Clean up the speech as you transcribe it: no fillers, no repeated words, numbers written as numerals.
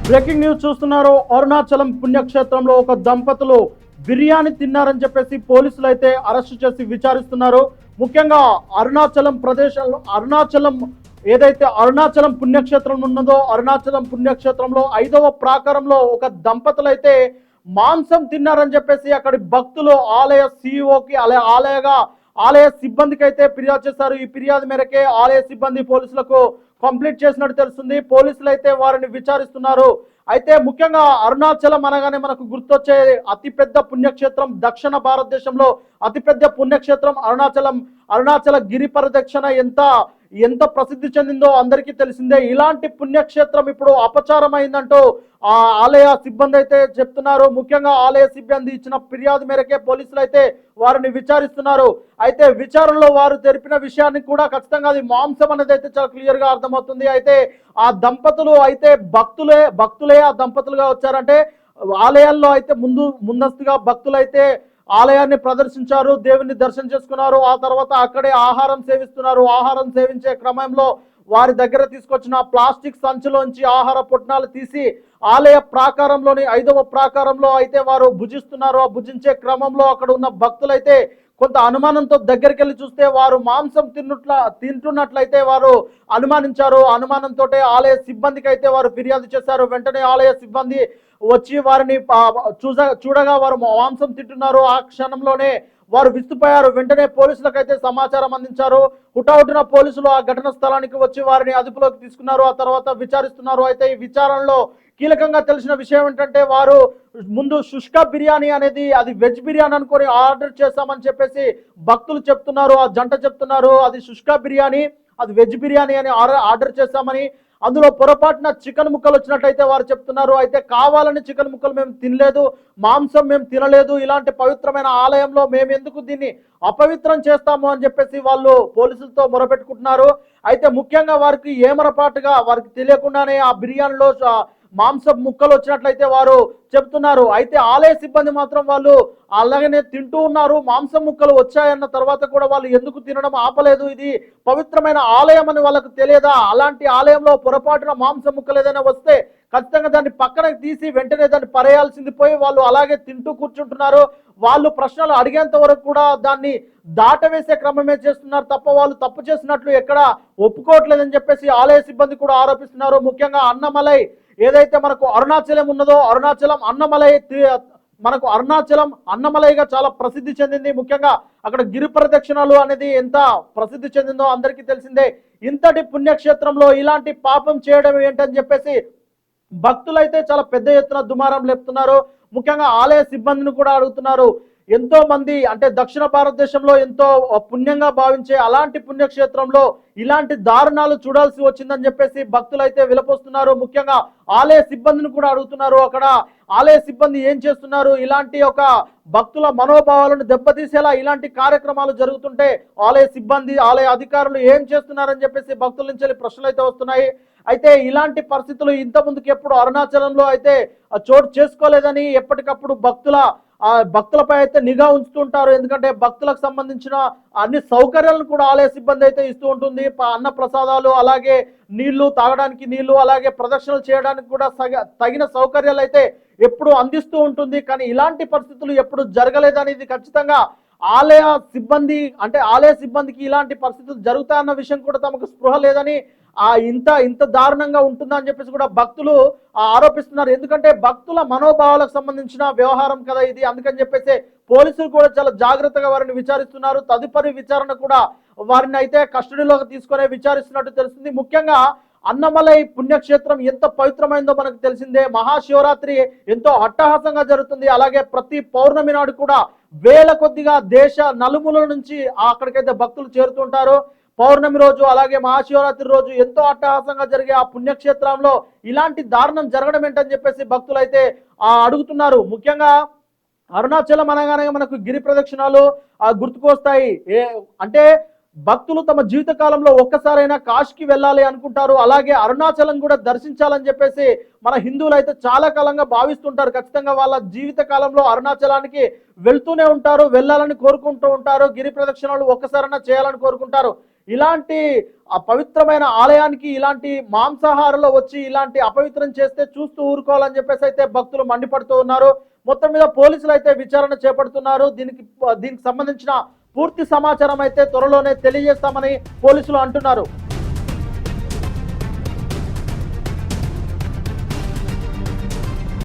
Breaking news చూస్తున్నారు. అరుణాచలం పుణ్యక్షేత్రంలో ఒక దంపతులు బిర్యానీ తిన్నారని చెప్పేసి పోలీసులు అయితే అరెస్టు చేసి విచారిస్తున్నారు. ముఖ్యంగా అరుణాచలం ఏదైతే అరుణాచలం పుణ్యక్షేత్రం ఉన్నదో అరుణాచలం పుణ్యక్షేత్రంలో 5వ ప్రాకారంలో ఒక దంపతులు అయితే మాంసం తిన్నారని చెప్పేసి అక్కడి భక్తులు ఆలయ సిఇఓకి ఆలయ సిబ్బందికి అయితే ఫిర్యాదు చేశారు. ఈ ఫిర్యాదు మేరకే ఆలయ సిబ్బంది పోలీసులకు కంప్లీట్ చేసినట్టు తెలుస్తుంది. పోలీసులు అయితే వారిని విచారిస్తున్నారు. అయితే ముఖ్యంగా అరుణాచలం అనగానే మనకు గుర్తొచ్చే అతిపెద్ద పుణ్యక్షేత్రం, దక్షిణ భారతదేశంలో అతిపెద్ద పుణ్యక్షేత్రం అరుణాచల గిరి ప్రదక్షిణ ఎంత ప్రసిద్ధి చెందిందో అందరికీ తెలిసిందే. ఇలాంటి పుణ్యక్షేత్రం ఇప్పుడు అపచారం అయిందంటూ ఆ ఆలయ సిబ్బంది అయితే చెప్తున్నారు. ముఖ్యంగా ఆలయ సిబ్బంది ఇచ్చిన ఫిర్యాదు మేరకే పోలీసులు అయితే వారిని విచారిస్తున్నారు. అయితే విచారణలో వారు తెలిపిన విషయాన్ని కూడా ఖచ్చితంగా అది మాంసం అనేది అయితే చాలా క్లియర్ గా అర్థమవుతుంది. అయితే ఆ దంపతులు అయితే భక్తులే ఆ దంపతులుగా వచ్చారంటే ఆలయాల్లో అయితే ముందస్తుగా భక్తులు అయితే ఆలయాన్ని ప్రదర్శించారు, దేవుని దర్శనం చేసుకున్నారు. ఆ తర్వాత అక్కడే ఆహారం సేవిస్తున్నారు. ఆహారం సేవించే క్రమంలో వారి దగ్గర తీసుకొచ్చిన ప్లాస్టిక్ సంచిలోంచి ఆహార పొట్నాలు తీసి ఆలయ ప్రాకారంలోని 5వ ప్రాకారంలో అయితే వారు భుజిస్తున్నారు. ఆ భుజించే క్రమంలో అక్కడ ఉన్న భక్తులైతే కొంత అనుమానంతో దగ్గరికి వెళ్ళి చూస్తే వారు మాంసం తింటున్నట్లయితే వారు అనుమానించారు. అనుమానంతో ఆలయ సిబ్బందికి అయితే వారు ఫిర్యాదు చేశారు. వెంటనే ఆలయ సిబ్బంది వచ్చి వారిని చూడగా వారు మాంసం తింటున్నారు. ఆ క్షణంలోనే వారు విస్తుపోయారు. వెంటనే పోలీసులకు అయితే సమాచారం అందించారు. హుటాహుటిన పోలీసులు ఆ ఘటన స్థలానికి వచ్చి వారిని అదుపులోకి తీసుకున్నారు. ఆ తర్వాత విచారిస్తున్నారు. అయితే ఈ విచారణలో కీలకంగా తెలిసిన విషయం ఏంటంటే వారు ముందు శుష్క బిర్యానీ అనేది అది వెజ్ బిర్యానీ అనుకొని ఆర్డర్ చేశామని చెప్పేసి భక్తులు చెప్తున్నారు. ఆ జంట చెప్తున్నారు అది శుష్క బిర్యానీ, అది వెజ్ బిర్యానీ అని ఆర్డర్ చేశామని. అందులో పొరపాటున చికెన్ ముక్కలు వచ్చినట్టయితే వారు చెప్తున్నారు. అయితే కావాలని చికెన్ ముక్కలు మేము తినలేదు, మాంసం మేము తినలేదు, ఇలాంటి పవిత్రమైన ఆలయంలో మేము ఎందుకు దీన్ని అపవిత్రం చేస్తాము అని చెప్పేసి వాళ్ళు పోలీసులతో మొరపెట్టుకుంటున్నారు. అయితే ముఖ్యంగా వారికి ఏమరపాటుగా వారికి తెలియకుండానే ఆ బిర్యానీలో మాంసం ముక్కలు వచ్చినట్లయితే వారు చెప్తున్నారు. అయితే ఆలయ సిబ్బంది మాత్రం వాళ్ళు అలాగనే తింటూ ఉన్నారు. మాంసం ముక్కలు వచ్చాయన్న తర్వాత కూడా వాళ్ళు ఎందుకు తినడం ఆపలేదు? ఇది పవిత్రమైన ఆలయం అని వాళ్ళకు తెలియదా? అలాంటి ఆలయంలో పొరపాటున మాంసం ముక్కలు ఏదైనా వస్తే ఖచ్చితంగా దాన్ని పక్కన తీసి వెంటనే దాన్ని పరేయాల్సింది పోయి వాళ్ళు అలాగే తింటూ కూర్చుంటున్నారు. వాళ్ళు ప్రశ్నలు అడిగేంత వరకు కూడా దాన్ని దాటవేసే క్రమమే చేస్తున్నారు తప్ప వాళ్ళు తప్పు చేసినట్లు ఎక్కడ ఒప్పుకోవట్లేదని చెప్పేసి ఆలయ సిబ్బంది కూడా ఆరోపిస్తున్నారు. ముఖ్యంగా అన్నమలై ఏదైతే మనకు అరుణాచలం ఉన్నదో అరుణాచలం అన్నమలైగా చాలా ప్రసిద్ధి చెందింది. ముఖ్యంగా అక్కడ గిరి ప్రదక్షిణలు అనేది ఎంత ప్రసిద్ధి చెందిందో అందరికీ తెలిసిందే. ఇంతటి పుణ్యక్షేత్రంలో ఇలాంటి పాపం చేయడం ఏంటని చెప్పేసి భక్తులైతే చాలా పెద్ద ఎత్తున దుమారం లేపుతున్నారు. ముఖ్యంగా ఆలయ సిబ్బందిని కూడా అడుగుతున్నారు. ఎంతో మంది అంటే దక్షిణ భారతదేశంలో ఎంతో పుణ్యంగా భావించే అలాంటి పుణ్యక్షేత్రంలో ఇలాంటి దారుణాలు చూడాల్సి వచ్చిందని చెప్పేసి భక్తులైతే విలపోస్తున్నారు. ముఖ్యంగా ఆలయ సిబ్బందిని కూడా అడుగుతున్నారు. అక్కడ ఆలయ సిబ్బంది ఏం చేస్తున్నారు? ఇలాంటి ఒక భక్తుల మనోభావాలను దెబ్బతీసేలా ఇలాంటి కార్యక్రమాలు జరుగుతుంటే ఆలయ సిబ్బంది ఆలయ అధికారులు ఏం చేస్తున్నారని చెప్పేసి భక్తుల నుంచి ప్రశ్నలు అయితే వస్తున్నాయి. అయితే ఇలాంటి పరిస్థితులు ఇంత ముందుకు ఎప్పుడు అరుణాచలంలో అయితే చోటు చేసుకోలేదని ఎప్పటికప్పుడు భక్తులపై అయితే నిఘా ఉంచుతుంటారు. ఎందుకంటే భక్తులకు సంబంధించిన అన్ని సౌకర్యాలను కూడా ఆలయ సిబ్బంది అయితే ఇస్తూ ఉంటుంది. అన్న ప్రసాదాలు, అలాగే నీళ్లు, తాగడానికి నీళ్లు, అలాగే ప్రదక్షిణలు చేయడానికి కూడా తగిన సౌకర్యాలు అయితే ఎప్పుడు అందిస్తూ ఉంటుంది. కానీ ఇలాంటి పరిస్థితులు ఎప్పుడు జరగలేదనేది ఖచ్చితంగా ఆలయ సిబ్బందికి ఇలాంటి పరిస్థితులు జరుగుతాయన్న విషయం కూడా తమకు స్పృహ లేదని ఇంత దారుణంగా ఉంటుందా అని చెప్పేసి కూడా భక్తులు ఆరోపిస్తున్నారు. ఎందుకంటే భక్తుల మనోభావాలకు సంబంధించిన వ్యవహారం కదా ఇది. అందుకని చెప్పేసి పోలీసులు కూడా చాలా జాగ్రత్తగా వారిని విచారిస్తున్నారు. తదుపరి విచారణ కూడా వారిని అయితే కస్టడీలోకి తీసుకునే విచారిస్తున్నట్టు తెలుస్తుంది. ముఖ్యంగా అన్నమలై పుణ్యక్షేత్రం ఎంత పవిత్రమైందో మనకు తెలిసిందే. మహాశివరాత్రి ఎంతో అట్టహాసంగా జరుగుతుంది. అలాగే ప్రతి పౌర్ణమి నాడు కూడా వేల కొద్దిగా దేశ నలుమూలల నుంచి అక్కడికైతే భక్తులు చేరుతుంటారు. పౌర్ణమి రోజు అలాగే మహాశివరాత్రి రోజు ఎంతో అట్టహాసంగా జరిగే ఆ పుణ్యక్షేత్రంలో ఇలాంటి దారుణం జరగడం ఏంటని చెప్పేసి భక్తులు అయితే అడుగుతున్నారు. ముఖ్యంగా అరుణాచలం అనగానే మనకు గిరి ప్రదక్షిణాలు గుర్తుకొస్తాయి. అంటే భక్తులు తమ జీవిత కాలంలో ఒక్కసారైనా కాశీకి వెళ్ళాలి అనుకుంటారు. అలాగే అరుణాచలం కూడా దర్శించాలని చెప్పేసి మన హిందువులు అయితే చాలా కాలంగా భావిస్తుంటారు. ఖచ్చితంగా వాళ్ళ జీవిత కాలంలో అరుణాచలానికి వెళ్తూనే ఉంటారు, వెళ్ళాలని కోరుకుంటూ ఉంటారు. గిరి ప్రదక్షిణాలు ఒక్కసారైనా చేయాలని కోరుకుంటారు. ఇలాంటి పవిత్రమైన ఆలయానికి ఇలాంటి మాంసాహారంలో వచ్చి ఇలాంటి అపవిత్రం చేస్తే చూస్తూ ఊరుకోవాలని చెప్పేసి అయితే భక్తులు మండిపడుతూ ఉన్నారు. మొత్తం మీద పోలీసులు అయితే విచారణ చేపడుతున్నారు. దీనికి సంబంధించిన పూర్తి సమాచారం అయితే త్వరలోనే తెలియజేస్తామని పోలీసులు అంటున్నారు.